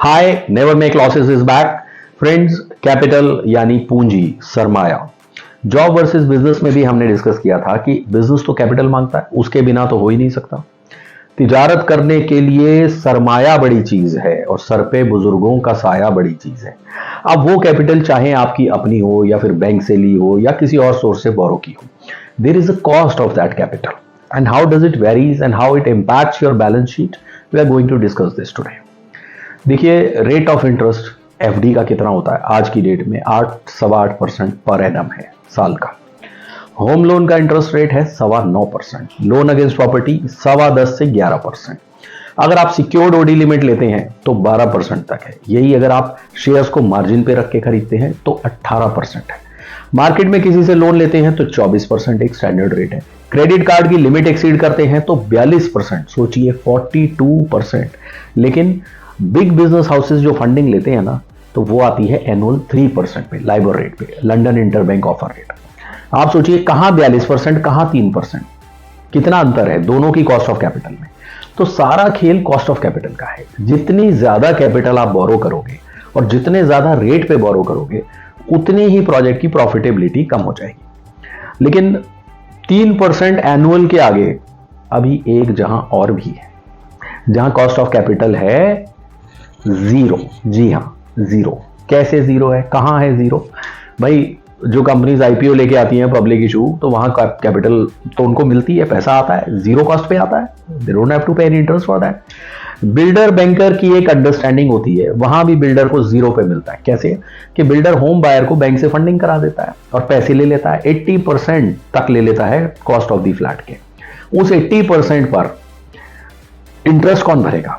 Hi, never make losses is back. Friends, capital यानी पूंजी, सरमाया। Job versus business में भी हमने डिस्कस किया था कि बिजनेस तो कैपिटल मांगता है, उसके बिना तो हो ही नहीं सकता। तिजारत करने के लिए सरमाया बड़ी चीज है और सर पे बुजुर्गों का साया बड़ी चीज है। अब वो कैपिटल चाहे आपकी अपनी हो या फिर बैंक से ली हो या किसी और सोर्स से बोरो की हो, there is a cost of that capital and how does it varies and how it impacts your balance sheet. We are going to discuss this today. देखिए, रेट ऑफ इंटरेस्ट एफडी का कितना होता है आज की date में? 8.8% per annum है साल का। होम लोन का इंटरेस्ट रेट है 9.25%। लोन अगेंस्ट प्रॉपर्टी 10.25 से 11%। अगर आप सिक्योर्ड ओडी लिमिट लेते हैं तो 12% तक है। यही अगर आप शेयर्स को मार्जिन पे रख के खरीदते हैं तो 18% है। मार्केट में किसी से लोन लेते हैं तो 24% एक स्टैंडर्ड रेट है। क्रेडिट कार्ड की लिमिट एक्सीड करते हैं तो 42%, सोचिए 42%। लेकिन बिग बिजनेस हाउसेस जो फंडिंग लेते हैं ना, तो वो आती है एनुअल 3% पे, लाइबर रेट पे, लंदन इंटरबैंक ऑफर रेट। आप सोचिए कहां 42%, कहां 3%, कितना अंतर है दोनों की कॉस्ट ऑफ कैपिटल में। तो सारा खेल कॉस्ट ऑफ कैपिटल का है। जितनी ज्यादा कैपिटल आप बोरो करोगे और जितने ज्यादा रेट पे बोरो करोगे, उतनी ही प्रोजेक्ट की प्रॉफिटेबिलिटी कम हो जाएगी। लेकिन 3% एनुअल के आगे अभी एक जहां और भी है, जहां कॉस्ट ऑफ कैपिटल है जीरो। जी हां, जीरो। कैसे जीरो है, कहां है जीरो? भाई, जो कंपनीज आईपीओ लेके आती हैं पब्लिक इशू, तो वहां कैपिटल तो उनको मिलती है, पैसा आता है, जीरो कॉस्ट पे आता है। दे डोंट हैव टू पे any interest for that. Builder banker की एक अंडरस्टैंडिंग होती है, वहां भी बिल्डर को जीरो पे मिलता है। कैसे? कि बिल्डर होम बायर को बैंक से फंडिंग करा देता है और पैसे ले लेता है। 80% तक ले लेता है कॉस्ट ऑफ द फ्लैट के। उस 80% पर इंटरेस्ट कौन भरेगा?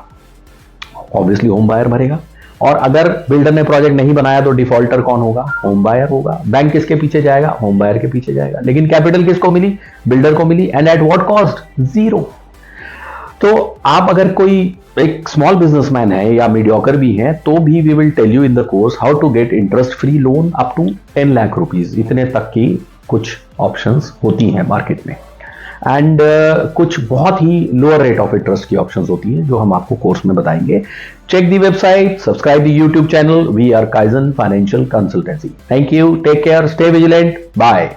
ऑब्वियसली होम बायर भरेगा। और अगर बिल्डर ने प्रोजेक्ट नहीं बनाया तो डिफॉल्टर कौन होगा? होम बायर होगा। बैंक किसके पीछे जाएगा? होम बायर के पीछे जाएगा। लेकिन कैपिटल किसको मिली? बिल्डर को मिली। And at what cost? Zero. तो आप अगर कोई एक स्मॉल बिजनेसमैन है या मीडियोकर भी है, तो भी we will tell you in the course how to get interest free loan up to 10 lakh rupees. इतने तक की कुछ ऑप्शंस होती हैं मार्केट में। एंड कुछ बहुत ही लोअर रेट ऑफ इंटरेस्ट की ऑप्शंस होती है, जो हम आपको कोर्स में बताएंगे। Check the website, subscribe the YouTube channel. We are Kaizen financial consultancy. Thank you, take care, stay vigilant, bye.